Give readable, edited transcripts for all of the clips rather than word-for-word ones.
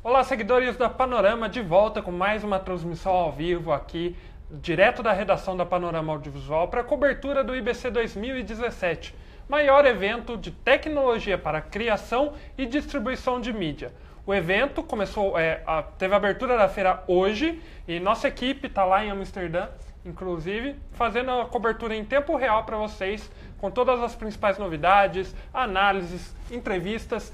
Olá, seguidores da Panorama, de volta com mais uma transmissão ao vivo aqui, direto da redação da Panorama Audiovisual, para a cobertura do IBC 2017, maior evento de tecnologia para criação e distribuição de mídia. O evento teve a abertura da feira hoje e nossa equipe está lá em Amsterdã, inclusive, fazendo a cobertura em tempo real para vocês, com todas as principais novidades, análises, entrevistas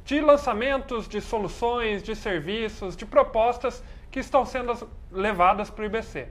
de lançamentos, de soluções, de serviços, de propostas que estão sendo levadas para o IBC.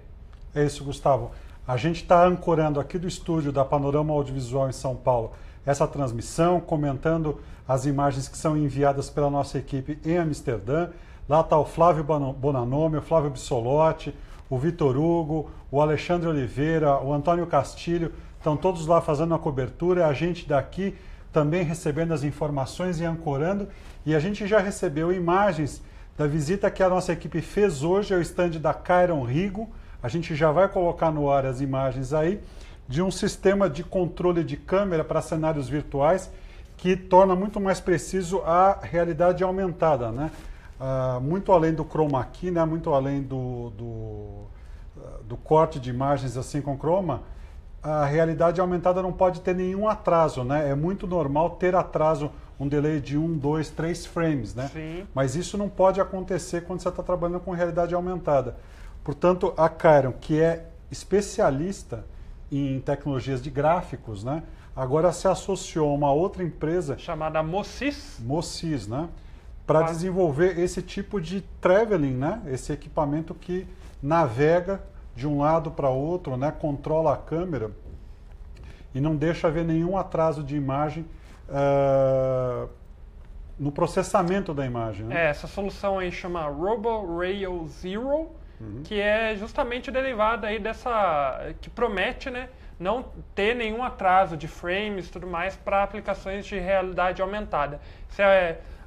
É isso, Gustavo. A gente está ancorando aqui do estúdio da Panorama Audiovisual em São Paulo essa transmissão, comentando as imagens que são enviadas pela nossa equipe em Amsterdã. Lá está o Flávio Bonanome, o Flávio Bissolotti, o Vitor Hugo, o Alexandre Oliveira, o Antônio Castilho, estão todos lá fazendo a cobertura, a gente daqui também recebendo as informações e ancorando, e a gente já recebeu imagens da visita que a nossa equipe fez hoje ao stand da Chiron Rigo. A gente já vai colocar no ar as imagens aí, de um sistema de controle de câmera para cenários virtuais que torna muito mais preciso a realidade aumentada, né? Muito além do chroma key, né? Muito além do corte de imagens assim com chroma, a realidade aumentada não pode ter nenhum atraso, né? É muito normal ter atraso, um delay de 1, 2, 3 frames, né? Sim. Mas isso não pode acontecer quando você está trabalhando com realidade aumentada. Portanto, a Chiron, que é especialista em tecnologias de gráficos, né? Agora se associou a uma outra empresa Chamada MoSys, né? Para desenvolver esse tipo de traveling, né? Esse equipamento que navega de um lado para outro, né? Controla a câmera e não deixa haver nenhum atraso de imagem no processamento da imagem, né? Essa solução aí chama RoboRail Zero, que é justamente derivada aí dessa, que promete, né, não ter nenhum atraso de frames e tudo mais para aplicações de realidade aumentada.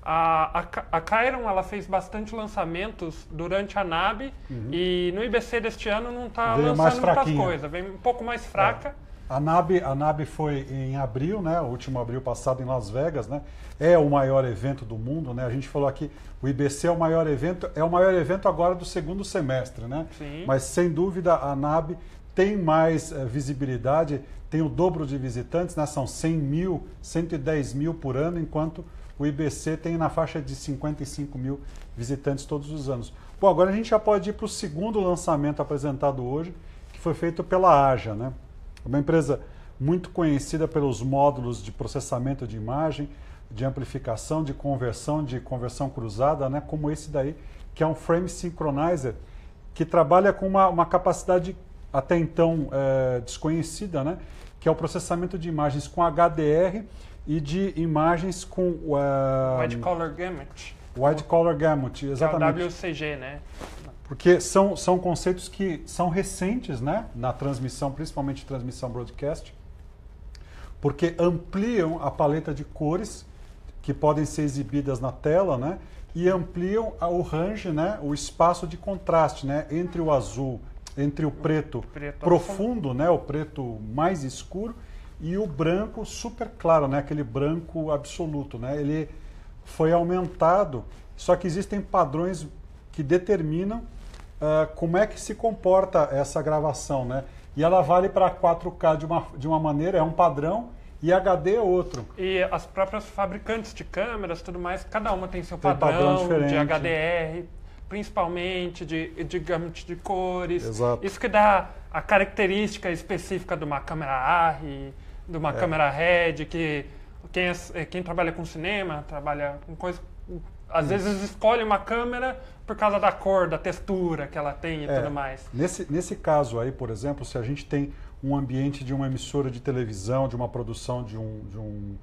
A Chiron, ela fez bastante lançamentos durante a NAB e no IBC deste ano não está lançando muitas coisas, vem um pouco mais fraca. A NAB foi em abril, né? O último abril passado em Las Vegas, né? É o maior evento do mundo, né? A gente falou aqui, o IBC é o maior evento agora do segundo semestre, né? Sim. Mas sem dúvida a NAB tem mais visibilidade, tem o dobro de visitantes, né? São 100 mil, 110 mil por ano, enquanto o IBC tem na faixa de 55 mil visitantes todos os anos. Bom, agora a gente já pode ir para o segundo lançamento apresentado hoje, que foi feito pela AJA, né? Uma empresa muito conhecida pelos módulos de processamento de imagem, de amplificação, de conversão cruzada, né? Como esse daí, que é um Frame Synchronizer, que trabalha com uma capacidade até então desconhecida, né? Que é o processamento de imagens com HDR e de imagens com... Wide Color Gamut. Wide Color Gamut, exatamente. Que é o WCG, né? Porque são conceitos que são recentes, né, na transmissão, principalmente transmissão broadcast, porque ampliam a paleta de cores que podem ser exibidas na tela, né, e ampliam o range, né, o espaço de contraste, né, entre o azul, entre o preto profundo, né, o preto mais escuro, e o branco super claro, né, aquele branco absoluto, né, ele foi aumentado, só que existem padrões que determinam como é que se comporta essa gravação, né? E ela vale para 4K de uma maneira, é um padrão, e HD é outro. E as próprias fabricantes de câmeras e tudo mais, cada uma tem seu padrão de HDR, principalmente de gamut de cores. Exato. Isso que dá a característica específica de uma câmera ARRI, de uma câmera RED, que quem trabalha com cinema, trabalha com coisas... Às vezes escolhe uma câmera por causa da cor, da textura que ela tem e tudo mais. Nesse caso aí, por exemplo, se a gente tem um ambiente de uma emissora de televisão, de uma produção de um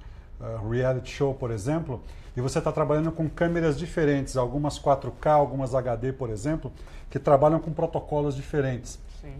reality show, por exemplo, e você está trabalhando com câmeras diferentes, algumas 4K, algumas HD, por exemplo, que trabalham com protocolos diferentes. Sim.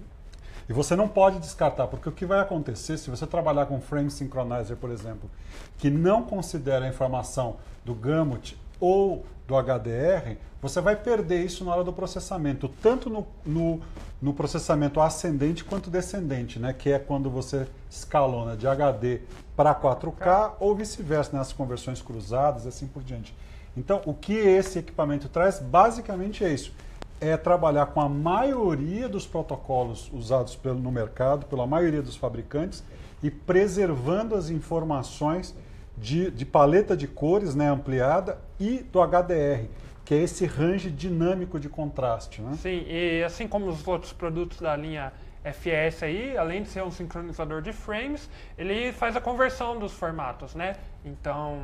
E você não pode descartar, porque o que vai acontecer se você trabalhar com Frame Synchronizer, por exemplo, que não considera a informação do gamut ou do HDR, você vai perder isso na hora do processamento, tanto no processamento ascendente quanto descendente, né? Que é quando você escalona de HD para 4K ou vice-versa, né? As conversões cruzadas e assim por diante. Então, o que esse equipamento traz, basicamente é isso. É trabalhar com a maioria dos protocolos usados no mercado, pela maioria dos fabricantes, e preservando as informações de paleta de cores, né, ampliada, e do HDR, que é esse range dinâmico de contraste, né? Sim, e assim como os outros produtos da linha FS aí, além de ser um sincronizador de frames, ele faz a conversão dos formatos, né? Então,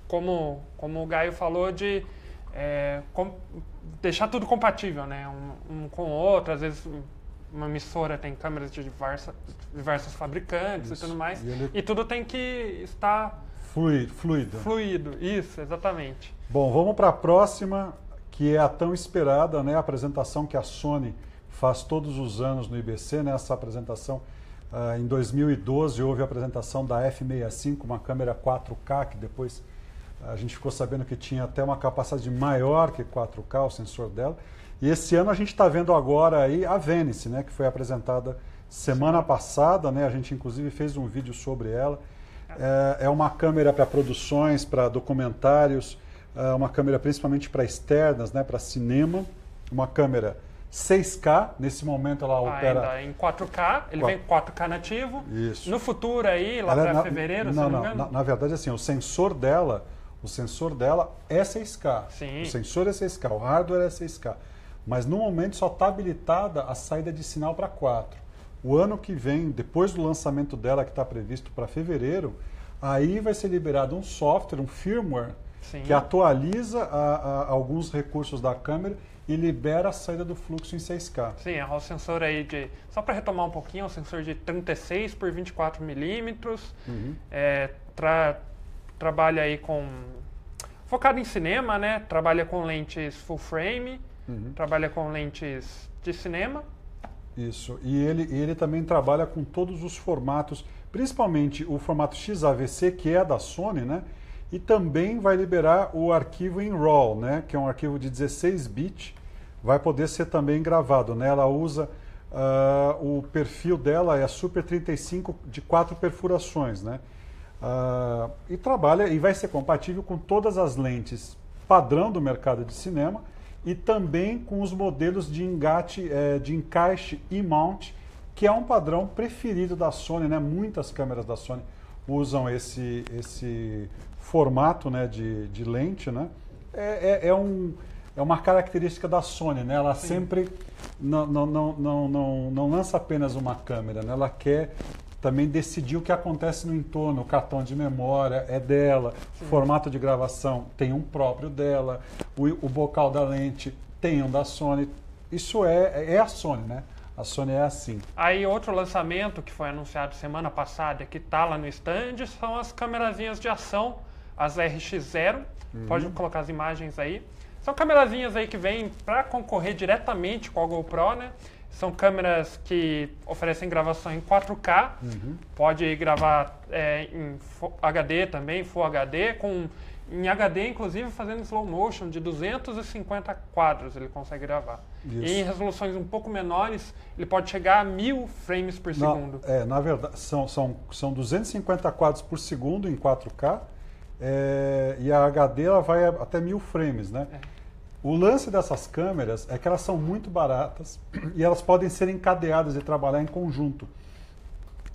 como o Gaio falou, de deixar tudo compatível, né? Um com o outro, às vezes uma emissora tem câmeras de diversos fabricantes. Isso. E tudo mais, e tudo tem que estar fluido, isso, exatamente. Bom, vamos para a próxima, que é a tão esperada, né? A apresentação que a Sony faz todos os anos no IBC, né? Essa apresentação, em 2012 houve a apresentação da F65, uma câmera 4K, que depois a gente ficou sabendo que tinha até uma capacidade maior que 4K, o sensor dela. E esse ano a gente está vendo agora aí a Venice, né? Que foi apresentada semana passada, né? A gente inclusive fez um vídeo sobre ela. É uma câmera para produções, para documentários, uma câmera principalmente para externas, né? Para cinema, uma câmera 6K, nesse momento ela opera... Ainda em 4K, ele vem com 4K nativo. Isso. No futuro aí, lá para fevereiro, se não me engano? Na verdade, assim, o sensor dela é 6K. Sim. O sensor é 6K, o hardware é 6K. Mas no momento só está habilitada a saída de sinal para 4. O ano que vem, depois do lançamento dela, que está previsto para fevereiro, aí vai ser liberado um software, um firmware, Sim. que atualiza alguns recursos da câmera e libera a saída do fluxo em 6K. Sim, é um sensor aí só para retomar um pouquinho, é um sensor de 36 por 24 milímetros. Uhum. Trabalha aí focado em cinema, né? Trabalha com lentes full frame, trabalha com lentes de cinema. Isso, e ele também trabalha com todos os formatos, principalmente o formato XAVC, que é da Sony, né? E também vai liberar o arquivo em RAW, né? Que é um arquivo de 16 bits, vai poder ser também gravado, né? Ela usa, o perfil dela é a Super 35 de 4 perfurações, né? E trabalha e vai ser compatível com todas as lentes padrão do mercado de cinema e também com os modelos de encaixe e mount, que é um padrão preferido da Sony, né? Muitas câmeras da Sony usam esse formato, né, de lente, né? É uma característica da Sony, né? Ela Sim. sempre não lança apenas uma câmera, né? Ela quer também decidir o que acontece no entorno, o cartão de memória é dela, Sim. o formato de gravação tem um próprio dela, o bocal da lente tem um da Sony. Isso é a Sony, né? A Sony é assim. Aí outro lançamento que foi anunciado semana passada, que está lá no stand, são as câmerazinhas de ação, as RX0. Pode colocar as imagens aí. São câmerazinhas aí que vêm para concorrer diretamente com a GoPro, né? São câmeras que oferecem gravação em 4K, pode gravar em HD também, Full HD, em HD inclusive fazendo slow motion de 250 quadros ele consegue gravar. Isso. E em resoluções um pouco menores ele pode chegar a 1000 frames por segundo. Na verdade são 250 quadros por segundo em 4K e a HD ela vai até 1000 frames, né? O lance dessas câmeras é que elas são muito baratas e elas podem ser encadeadas e trabalhar em conjunto.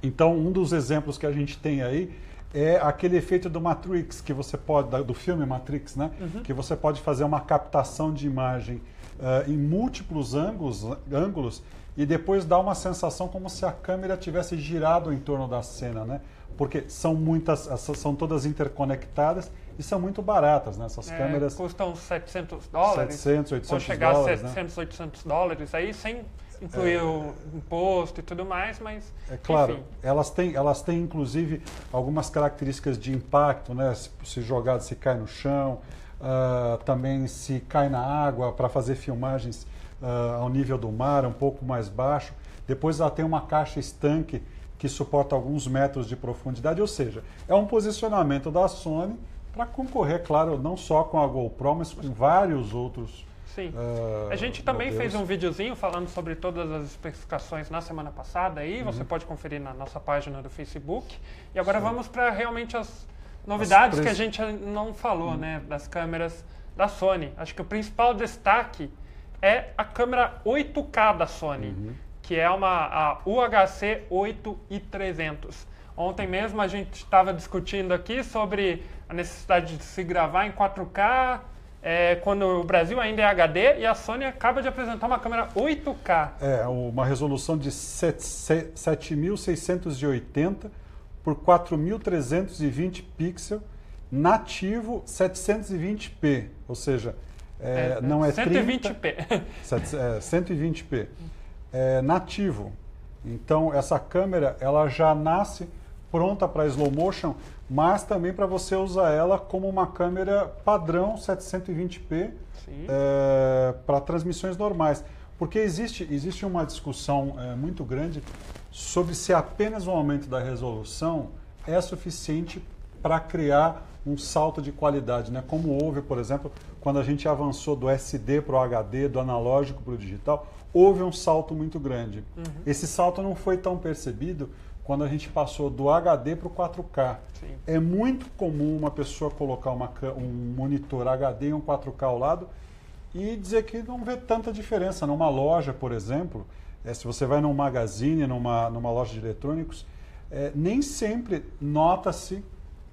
Então, um dos exemplos que a gente tem aí é aquele efeito do Matrix, que você pode, do filme Matrix, né? Que você pode fazer uma captação de imagem em múltiplos ângulos e depois dar uma sensação como se a câmera tivesse girado em torno da cena, né? Porque são todas interconectadas e são muito baratas, né? Essas câmeras custam $700. 700, 800 vão chegar a $700, né? $800 aí, sem incluir o imposto e tudo mais, mas é claro, enfim. Elas têm inclusive algumas características de impacto, né? Se jogado, se cai no chão, também se cai na água para fazer filmagens ao nível do mar, um pouco mais baixo. Depois ela tem uma caixa estanque que suporta alguns metros de profundidade, ou seja, é um posicionamento da Sony para concorrer, claro, não só com a GoPro, mas com vários outros. Sim. A gente também fez um videozinho falando sobre todas as especificações na semana passada, aí você pode conferir na nossa página do Facebook. E agora vamos para realmente Novidades que a gente não falou, né, das câmeras da Sony. Acho que o principal destaque é a câmera 8K da Sony, que é a UHC 8300. Ontem mesmo a gente estava discutindo aqui sobre a necessidade de se gravar em 4K, quando o Brasil ainda é HD, e a Sony acaba de apresentar uma câmera 8K. Uma resolução de 7680 por 4.320 pixels, nativo 720p, ou seja, não é 120p. 120p. Nativo. Então, essa câmera ela já nasce pronta para slow motion, mas também para você usar ela como uma câmera padrão 720p para transmissões normais. Porque existe uma discussão muito grande sobre se apenas o aumento da resolução é suficiente para criar um salto de qualidade, né? Como houve, por exemplo, quando a gente avançou do SD para o HD, do analógico para o digital, houve um salto muito grande. Esse salto não foi tão percebido quando a gente passou do HD para o 4K. Sim. É muito comum uma pessoa colocar um monitor HD e um 4K ao lado e dizer que não vê tanta diferença. Numa loja, por exemplo, se você vai num magazine, numa loja de eletrônicos, nem sempre nota-se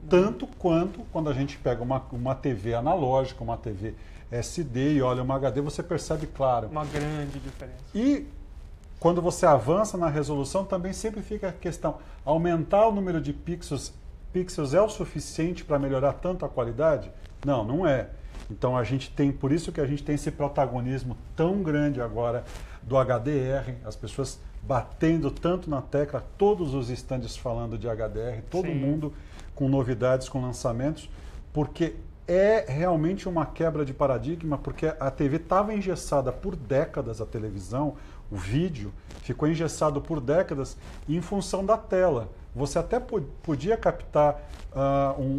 tanto quanto quando a gente pega uma TV analógica, uma TV SD e olha uma HD, você percebe claro. Uma grande diferença. E quando você avança na resolução, também sempre fica a questão, aumentar o número de pixels é o suficiente para melhorar tanto a qualidade? Não, não é. Então por isso que a gente tem esse protagonismo tão grande agora do HDR, as pessoas batendo tanto na tecla, todos os estandes falando de HDR, todo mundo com novidades, com lançamentos, porque é realmente uma quebra de paradigma, porque a TV estava engessada por décadas, a televisão, o vídeo ficou engessado por décadas em função da tela. Você até podia captar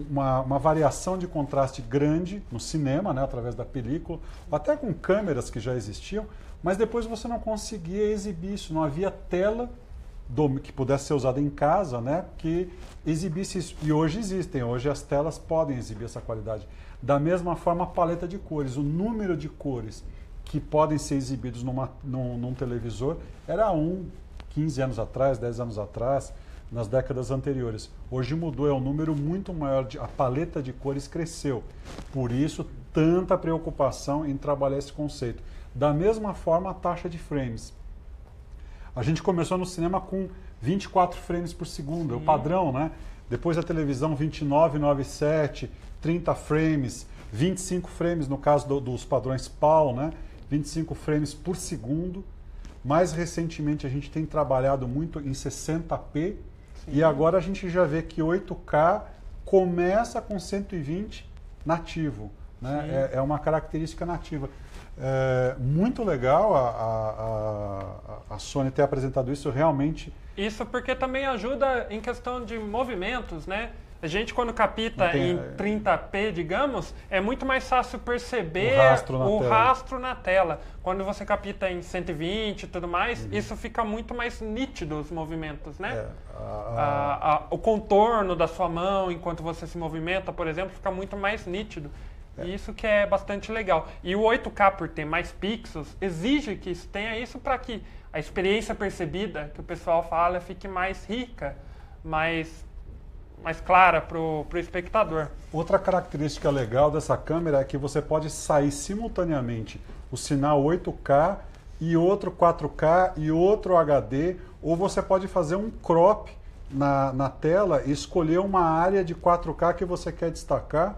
uma variação de contraste grande no cinema, né, através da película, até com câmeras que já existiam, mas depois você não conseguia exibir isso, não havia tela que pudesse ser usada em casa, né, que exibisse isso. E hoje existem, hoje as telas podem exibir essa qualidade. Da mesma forma, a paleta de cores, o número de cores que podem ser exibidos num televisor era 15 anos atrás, 10 anos atrás, nas décadas anteriores. Hoje mudou, é um número muito maior, a paleta de cores cresceu. Por isso, tanta preocupação em trabalhar esse conceito. Da mesma forma, a taxa de frames. A gente começou no cinema com 24 frames por segundo, é o padrão, né? Depois a televisão 29, 97, 30 frames, 25 frames no caso dos padrões PAL, né? 25 frames por segundo. Mais recentemente a gente tem trabalhado muito em 60p e agora a gente já vê que 8K começa com 120 nativo, né? É uma característica nativa. Muito legal a Sony ter apresentado isso, realmente. Isso porque também ajuda em questão de movimentos, né? A gente, quando capta em 30p, digamos, é muito mais fácil perceber o rastro na tela. Quando você capta em 120 e tudo mais, isso fica muito mais nítido, os movimentos, né? O contorno da sua mão, enquanto você se movimenta, por exemplo, fica muito mais nítido. Isso que é bastante legal. E o 8K, por ter mais pixels, exige que isso tenha isso para que a experiência percebida, que o pessoal fala, fique mais rica, mais clara para o espectador. Outra característica legal dessa câmera é que você pode sair simultaneamente o sinal 8K e outro 4K e outro HD, ou você pode fazer um crop na tela e escolher uma área de 4K que você quer destacar,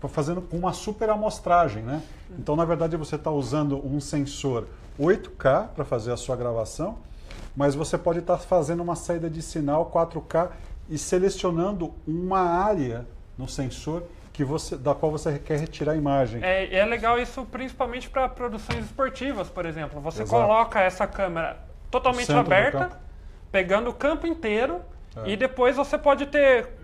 fazendo com uma super amostragem, né? Então, na verdade, você está usando um sensor 8K para fazer a sua gravação, mas você pode estar fazendo uma saída de sinal 4K e selecionando uma área no sensor da qual você quer retirar a imagem. É legal isso principalmente para produções esportivas, por exemplo. Você coloca essa câmera totalmente aberta, pegando o campo inteiro, e depois você pode ter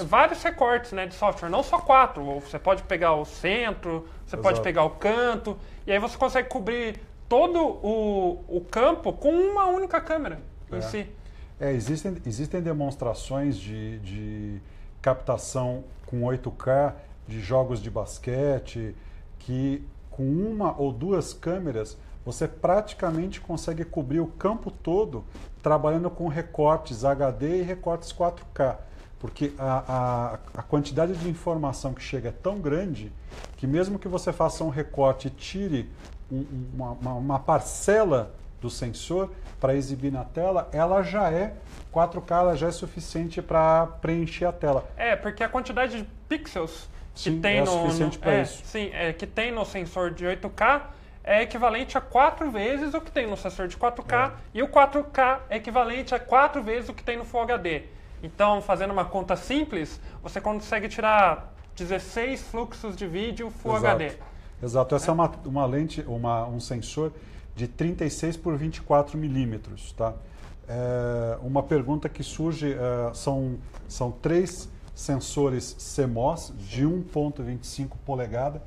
vários recortes, né, de software, não só 4. Você pode pegar o centro, você pode pegar o canto, e aí você consegue cobrir todo o campo com uma única câmera em si. Existem demonstrações de captação com 8K de jogos de basquete, que com uma ou duas câmeras você praticamente consegue cobrir o campo todo trabalhando com recortes HD e recortes 4K. Porque a quantidade de informação que chega é tão grande que mesmo que você faça um recorte e tire uma parcela do sensor para exibir na tela, ela já é 4K, ela já é suficiente para preencher a tela. Porque a quantidade de pixels que Sim, tem é suficiente para isso. Sim, que tem no sensor de 8K é equivalente a 4 vezes o que tem no sensor de 4K e o 4K é equivalente a 4 vezes o que tem no Full HD. Então, fazendo uma conta simples, você consegue tirar 16 fluxos de vídeo Full HD. Exato. Essa é uma lente, um sensor de 36 por 24 milímetros. Tá? Uma pergunta que surge, são 3 sensores CMOS de 1,25 polegada.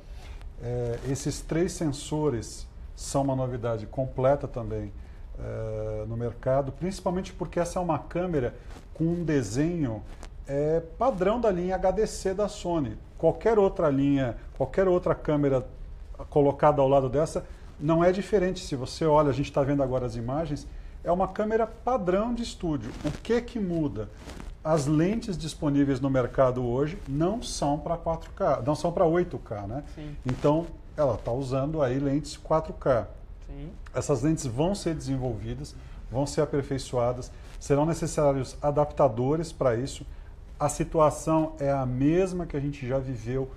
Esses 3 sensores são uma novidade completa também no mercado, principalmente porque essa é uma câmera com um desenho padrão da linha HDC da Sony. Qualquer outra câmera colocada ao lado dessa não é diferente. Se você olha, a gente está vendo agora as imagens, é uma câmera padrão de estúdio. O que muda? As lentes disponíveis no mercado hoje não são para 4K, não são para 8K, né? Sim. Então, ela está usando aí lentes 4K. Sim. Essas lentes vão ser desenvolvidas, vão ser aperfeiçoadas, serão necessários adaptadores para isso. A situação é a mesma que a gente já viveu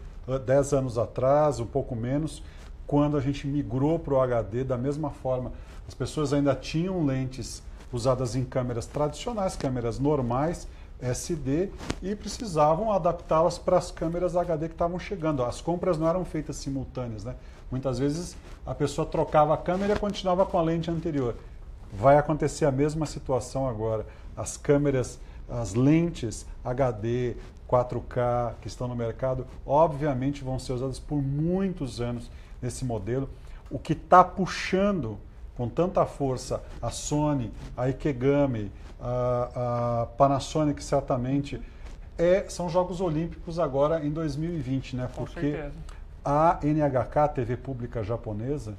10 anos atrás, um pouco menos, quando a gente migrou para o HD. Da mesma forma, as pessoas ainda tinham lentes usadas em câmeras tradicionais, câmeras normais, SD, e precisavam adaptá-las para as câmeras HD que estavam chegando. As compras não eram feitas simultâneas, né? Muitas vezes a pessoa trocava a câmera e continuava com a lente anterior. Vai acontecer a mesma situação agora. As câmeras, as lentes HD, 4K que estão no mercado, obviamente vão ser usadas por muitos anos nesse modelo. O que está puxando com tanta força a Sony, a Ikegami, a Panasonic certamente, são Jogos Olímpicos agora em 2020, né? Porque a NHK, a TV pública japonesa,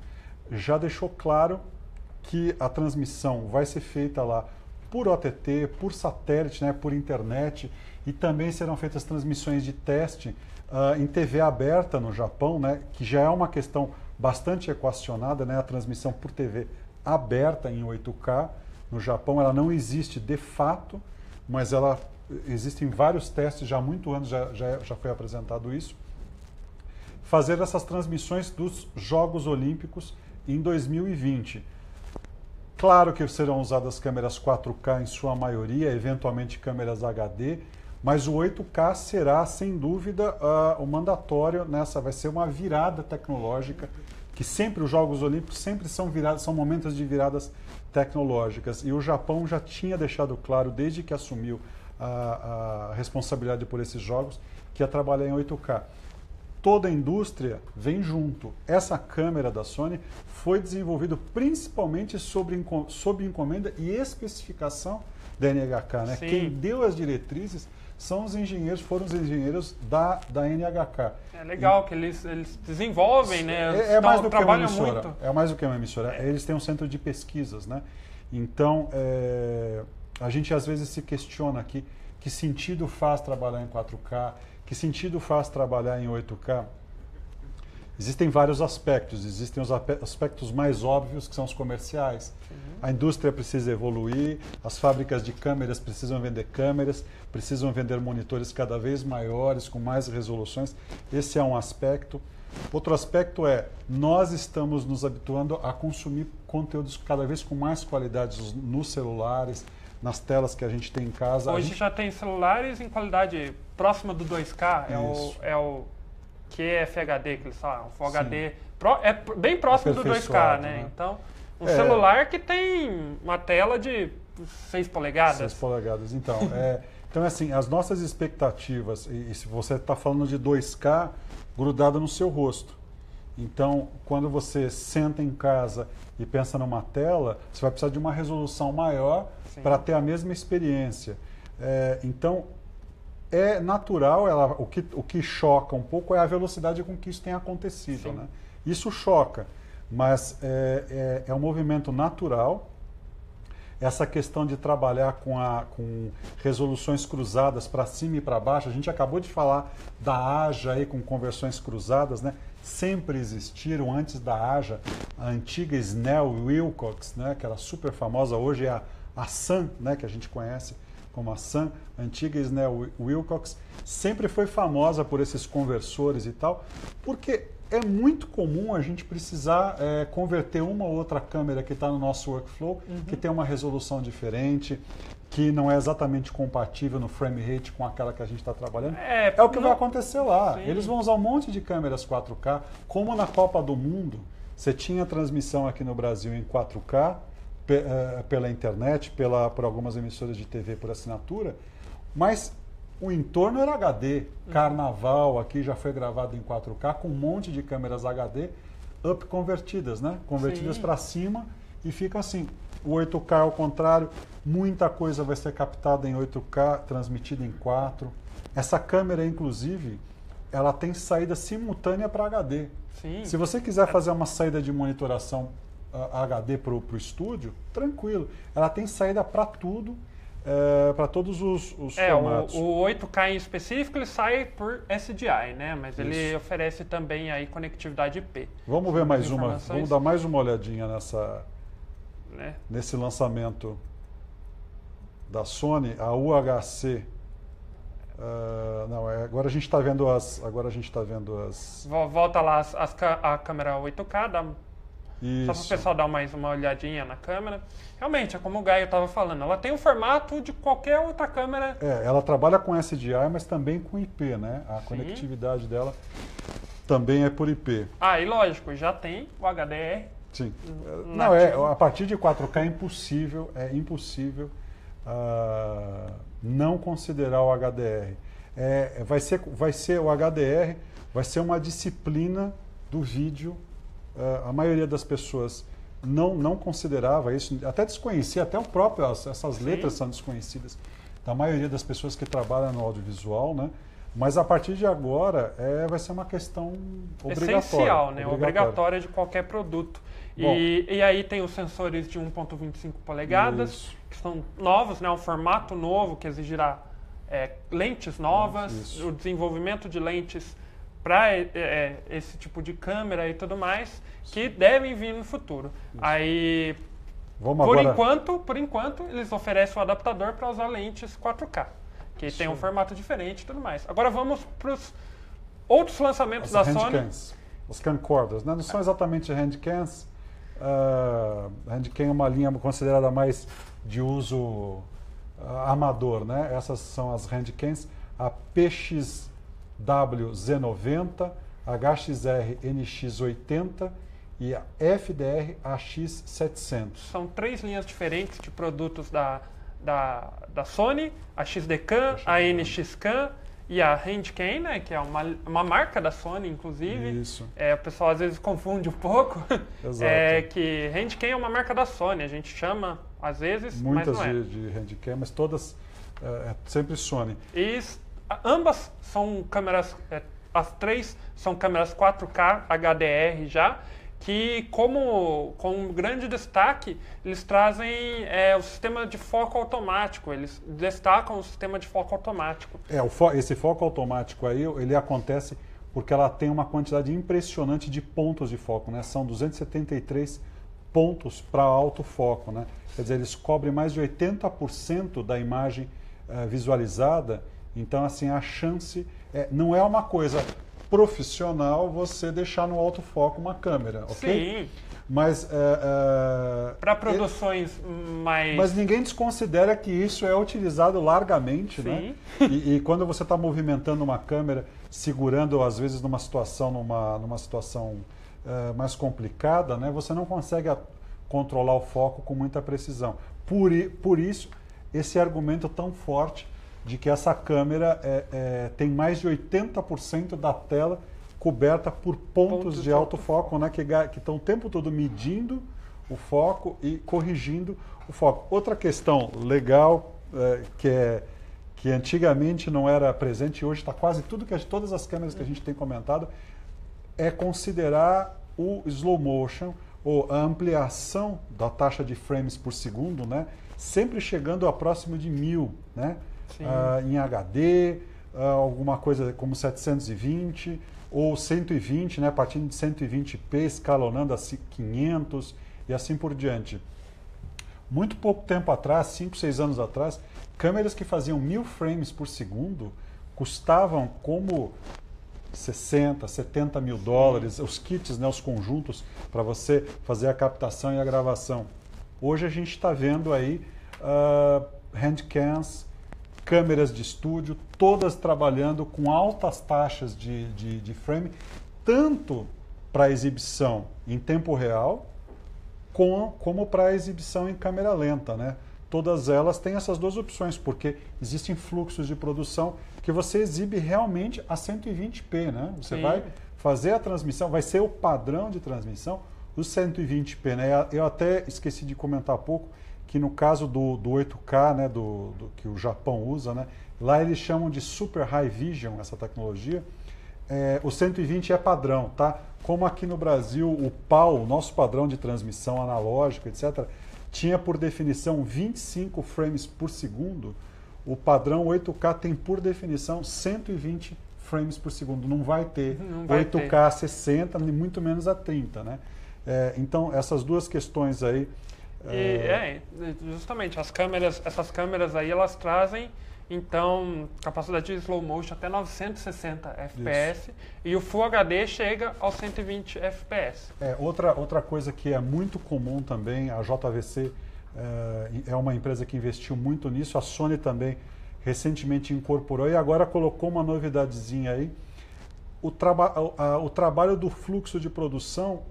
já deixou claro que a transmissão vai ser feita lá por OTT, por satélite, né, por internet, e também serão feitas transmissões de teste em TV aberta no Japão, né, que já é uma questão bastante equacionada, né, a transmissão por TV aberta em 8K. No Japão ela não existe de fato, mas existem vários testes, já há muitos anos já foi apresentado isso. Fazer essas transmissões dos Jogos Olímpicos em 2020. Claro que serão usadas câmeras 4K em sua maioria, eventualmente câmeras HD, mas o 8K será, sem dúvida, o mandatório nessa. Vai ser uma virada tecnológica, que sempre os Jogos Olímpicos sempre são momentos de viradas tecnológicas. E o Japão já tinha deixado claro, desde que assumiu a responsabilidade por esses jogos, que ia trabalhar em 8K. Toda a indústria vem junto. Essa câmera da Sony foi desenvolvida principalmente sob encomenda e especificação da NHK, né? Quem deu as diretrizes foram os engenheiros da NHK. É legal que eles desenvolvem, né? É mais do que uma trabalham emissora. muito. É mais do que uma emissora. Eles têm um centro de pesquisas, né? Então, a gente às vezes se questiona aqui que sentido faz trabalhar em 4K, que sentido faz trabalhar em 8K. Existem vários aspectos. Existem os aspectos mais óbvios, que são os comerciais. A indústria precisa evoluir, as fábricas de câmeras precisam vender câmeras, precisam vender monitores cada vez maiores, com mais resoluções. Esse é um aspecto. Outro aspecto nós estamos nos habituando a consumir conteúdos cada vez com mais qualidade nos celulares, nas telas que a gente tem em casa. Hoje já tem celulares em qualidade próxima do 2K, é o QFHD que eles falam, o Full HD, é bem próximo do 2K, né? Então, celular que tem uma tela de 6 polegadas. 6 polegadas, então. Então, assim, as nossas expectativas, e se você está falando de 2K grudada no seu rosto. Então, quando você senta em casa e pensa numa tela, você vai precisar de uma resolução maior para ter a mesma experiência. Então, é natural, o que choca um pouco é a velocidade com que isso tem acontecido. Né? Isso choca, mas é um movimento natural. Essa questão de trabalhar com resoluções cruzadas para cima e para baixo, a gente acabou de falar da AJA aí com conversões cruzadas, né? Sempre existiram, antes da AJA, a antiga Snell Wilcox, né? Que era super famosa, hoje é a Sun, né? Que a gente conhece como a Sun, a antiga Snell Wilcox, sempre foi famosa por esses conversores e tal, porque é muito comum a gente precisar converter uma ou outra câmera que está no nosso workflow, que tem uma resolução diferente, que não é exatamente compatível no frame rate com aquela que a gente está trabalhando. É o que vai acontecer lá. Sim. Eles vão usar um monte de câmeras 4K, como na Copa do Mundo, você tinha transmissão aqui no Brasil em 4K, pela internet, por algumas emissoras de TV por assinatura, mas o entorno era HD. Carnaval aqui já foi gravado em 4K com um monte de câmeras HD convertidas, né? Convertidas para cima e fica assim. O 8K ao contrário, muita coisa vai ser captada em 8K, transmitida em 4. Essa câmera, inclusive, ela tem saída simultânea para HD. Sim. Se você quiser fazer uma saída de monitoração HD para o estúdio, tranquilo. Ela tem saída para tudo. Para todos os formatos. O 8K em específico ele sai por SDI, né? Mas ele oferece também aí conectividade IP. Vamos ver mais uma, vamos dar mais uma olhadinha nesse lançamento da Sony, a UHC. Agora a gente está vendo as. Volta lá a câmera 8K, Isso. Só para o pessoal dar mais uma olhadinha na câmera. Realmente, é como o Gaio estava falando, ela tem o formato de qualquer outra câmera. Ela trabalha com SDI, mas também com IP, né? A conectividade dela também é por IP. E lógico, já tem o HDR. Sim. A partir de 4K é impossível não considerar o HDR. Vai ser o HDR, vai ser uma disciplina do vídeo. A maioria das pessoas não considerava isso, até desconhecia, até essas letras são desconhecidas da maioria das pessoas que trabalham no audiovisual, né? Mas a partir de agora vai ser uma questão obrigatória. Essencial, né? Obrigatória de qualquer produto. E aí tem os sensores de 1.25 polegadas, que são novos, né? Um formato novo que exigirá lentes novas, o desenvolvimento de lentes para esse tipo de câmera e tudo mais, que devem vir no futuro. Aí, por enquanto, eles oferecem o adaptador para usar lentes 4K, que tem um formato diferente e tudo mais. Agora vamos para os outros lançamentos da Sony. Os camcorders, né? Não são exatamente handcams. Handcam é uma linha considerada mais de uso amador, né? Essas são as handcams. A PXW-Z90, HXR NX80 e a FDR AX700. São 3 linhas diferentes de produtos da Sony, a XD-Cam, a NX-Cam e a Handcam, né, que é uma marca da Sony, inclusive. Isso. O pessoal às vezes confunde um pouco. Exato. Que Handcam é uma marca da Sony, a gente chama às vezes, muitas mas não de Handcam, mas todas sempre Sony. Ambas são câmeras, as 3 são câmeras 4K HDR já, que com um grande destaque, eles trazem o sistema de foco automático, eles destacam o sistema de foco automático. Esse foco automático aí, ele acontece porque ela tem uma quantidade impressionante de pontos de foco, né? São 273 pontos para autofoco, né? Quer dizer, eles cobrem mais de 80% da imagem visualizada. Então, assim, a chance não é uma coisa profissional você deixar no autofoco uma câmera, ok? Sim. Mas para produções mais... Mas ninguém desconsidera que isso é utilizado largamente, né? E quando você está movimentando uma câmera, segurando às vezes numa situação mais complicada, né? Você não consegue controlar o foco com muita precisão. Por isso, esse argumento tão forte de que essa câmera tem mais de 80% da tela coberta por pontos de autofoco, né, que estão o tempo todo medindo o foco e corrigindo o foco. Outra questão legal que antigamente não era presente e hoje está quase todas as câmeras que a gente tem comentado, é considerar o slow motion, ou a ampliação da taxa de frames por segundo, né? Sempre chegando a próximo de 1000, né? Em HD, alguma coisa como 720 ou 120, né? Partindo de 120p, escalonando a 500 e assim por diante. Muito pouco tempo atrás, 5, 6 anos atrás, câmeras que faziam 1000 frames por segundo custavam como 60, 70 mil dólares, os kits, né, os conjuntos para você fazer a captação e a gravação. Hoje a gente está vendo aí handcams, câmeras de estúdio, todas trabalhando com altas taxas de frame, tanto para exibição em tempo real, como para exibição em câmera lenta, né? Todas elas têm essas duas opções, porque existem fluxos de produção que você exibe realmente a 120p, né? Você vai fazer a transmissão, vai ser o padrão de transmissão, os 120p, né? Eu até esqueci de comentar há pouco que no caso do 8K, né, que o Japão usa, né? Lá eles chamam de Super High Vision, essa tecnologia. O 120 é padrão, tá? Como aqui no Brasil o PAL, o nosso padrão de transmissão analógico, etc., tinha por definição 25 frames por segundo, o padrão 8K tem por definição 120 frames por segundo. Não vai ter 8K a 60, nem muito menos a 30, né? Então, essas duas questões aí... justamente, essas câmeras aí, elas trazem, então, capacidade de slow motion até 960 FPS. Isso. E o Full HD chega aos 120 FPS. Outra coisa que é muito comum também, a JVC é uma empresa que investiu muito nisso, a Sony também recentemente incorporou e agora colocou uma novidadezinha aí, o trabalho do fluxo de produção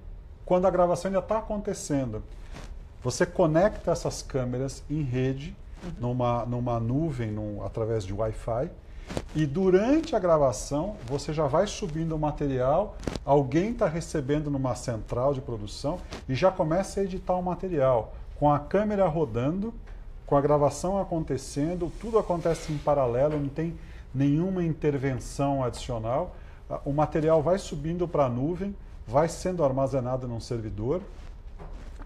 quando a gravação ainda está acontecendo. Você conecta essas câmeras em rede, numa nuvem, através de Wi-Fi, e durante a gravação você já vai subindo o material, alguém está recebendo numa central de produção e já começa a editar o material, com a câmera rodando, com a gravação acontecendo, tudo acontece em paralelo, não tem nenhuma intervenção adicional, o material vai subindo para a nuvem, vai sendo armazenado num servidor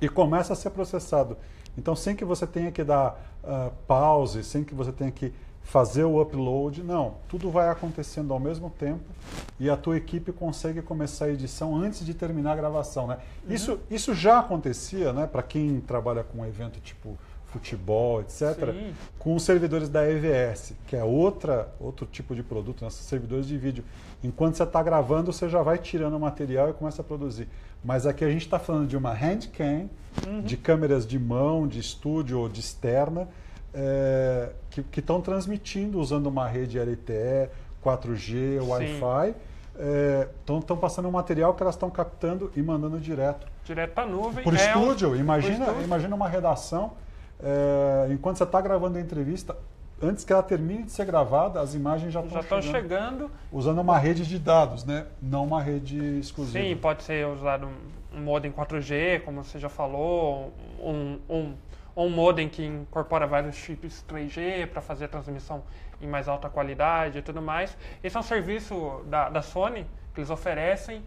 e começa a ser processado. Então, sem que você tenha que dar pause, sem que você tenha que fazer o upload, não. Tudo vai acontecendo ao mesmo tempo e a tua equipe consegue começar a edição antes de terminar a gravação, né? Isso já acontecia, né? Para quem trabalha com um evento tipo futebol, etc., sim, com os servidores da EVS, que é outro tipo de produto, né? Servidores de vídeo. Enquanto você está gravando, você já vai tirando o material e começa a produzir. Mas aqui a gente está falando de uma handcam, de câmeras de mão, de estúdio ou de externa, que estão transmitindo usando uma rede LTE, 4G, Wi-Fi. Estão passando um material que elas estão captando e mandando direto para a nuvem. Por estúdio. Imagina uma redação, enquanto você está gravando a entrevista, antes que ela termine de ser gravada, as imagens já estão chegando. Usando uma rede de dados, né? Não uma rede exclusiva. Sim, pode ser usado um modem 4G, como você já falou, um modem que incorpora vários chips 3G para fazer a transmissão em mais alta qualidade e tudo mais. Esse é um serviço da Sony que eles oferecem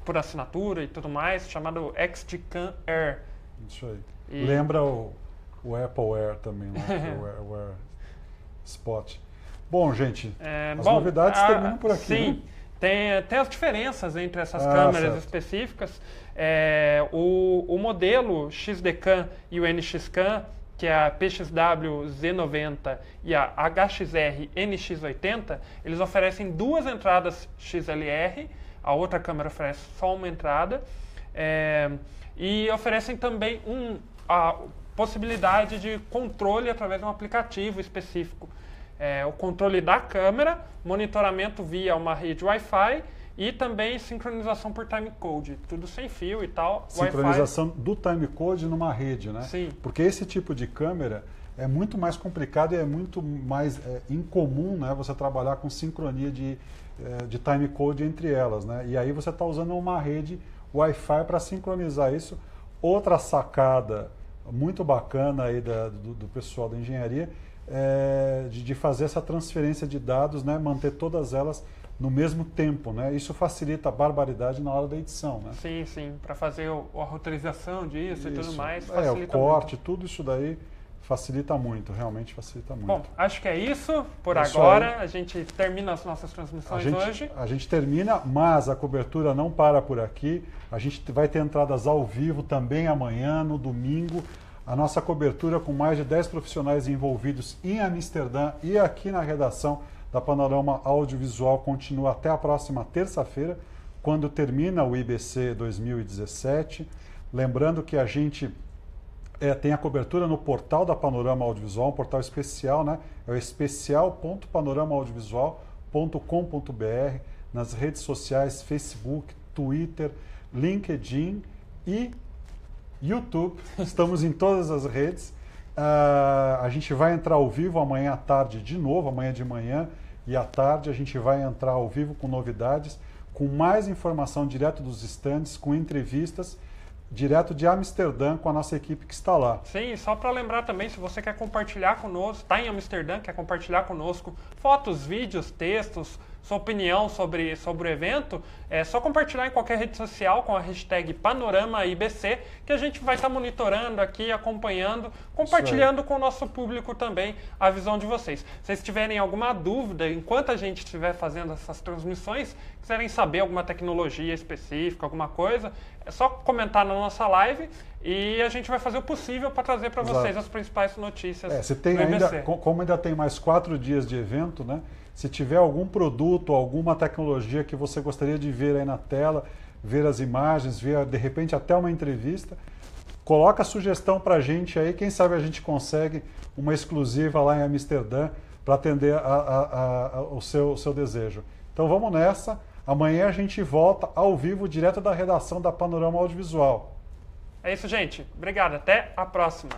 por assinatura e tudo mais, chamado XG-CAM Air. Isso aí. Lembra o Apple Air também, né? o Air Spot. Bom, gente, as novidades terminam por aqui. Sim, né? Tem as diferenças entre essas câmeras específicas. O modelo XD-CAM e o NX-CAM, que é a PXW Z90 e a HXR NX80, eles oferecem duas entradas XLR, a outra câmera oferece só uma entrada, e oferecem também a possibilidade de controle através de um aplicativo específico. O controle da câmera, monitoramento via uma rede Wi-Fi e também sincronização por timecode, tudo sem fio e tal. Sincronização do timecode numa rede, né? Sim. Porque esse tipo de câmera é muito mais complicado e é muito mais incomum, né, você trabalhar com sincronia de timecode entre elas, né? E aí você está usando uma rede Wi-Fi para sincronizar isso. Outra sacada muito bacana aí do pessoal da engenharia de fazer essa transferência de dados, né, manter todas elas no mesmo tempo, né? Isso facilita a barbaridade na hora da edição, né? Sim, sim, para fazer a roteirização disso e tudo mais, o facilita corte, muito. tudo isso daí facilita muito, realmente facilita muito. Bom, acho que é isso por Isso agora. aí. A gente termina as nossas transmissões hoje. A gente termina, mas a cobertura não para por aqui. A gente vai ter entradas ao vivo também amanhã, no domingo. A nossa cobertura com mais de 10 profissionais envolvidos em Amsterdã e aqui na redação da Panorama Audiovisual continua até a próxima terça-feira, quando termina o IBC 2017. Lembrando que a gente tem a cobertura no portal da Panorama Audiovisual, um portal especial, né? É o especial.panoramaaudiovisual.com.br, nas redes sociais Facebook, Twitter, LinkedIn e YouTube. Estamos em todas as redes. A gente vai entrar ao vivo amanhã à tarde de novo, amanhã de manhã e à tarde a gente vai entrar ao vivo com novidades, com mais informação direto dos estandes, com entrevistas direto de Amsterdã com a nossa equipe que está lá. Sim, só para lembrar também, se você quer compartilhar conosco, está em Amsterdã, quer compartilhar conosco fotos, vídeos, textos, sua opinião sobre o evento, é só compartilhar em qualquer rede social com a hashtag PanoramaIBC, que a gente vai estar monitorando aqui, acompanhando, compartilhando com o nosso público também a visão de vocês. Se vocês tiverem alguma dúvida, enquanto a gente estiver fazendo essas transmissões, quiserem saber alguma tecnologia específica, alguma coisa, é só comentar na nossa live e a gente vai fazer o possível para trazer para vocês as principais notícias se tem do IBC. Como ainda tem mais 4 dias de evento, né? Se tiver algum produto, alguma tecnologia que você gostaria de ver aí na tela, ver as imagens, ver de repente até uma entrevista, coloca a sugestão para a gente aí, quem sabe a gente consegue uma exclusiva lá em Amsterdã para atender o seu desejo. Então vamos nessa, amanhã a gente volta ao vivo, direto da redação da Panorama Audiovisual. É isso, gente. Obrigado. Até a próxima.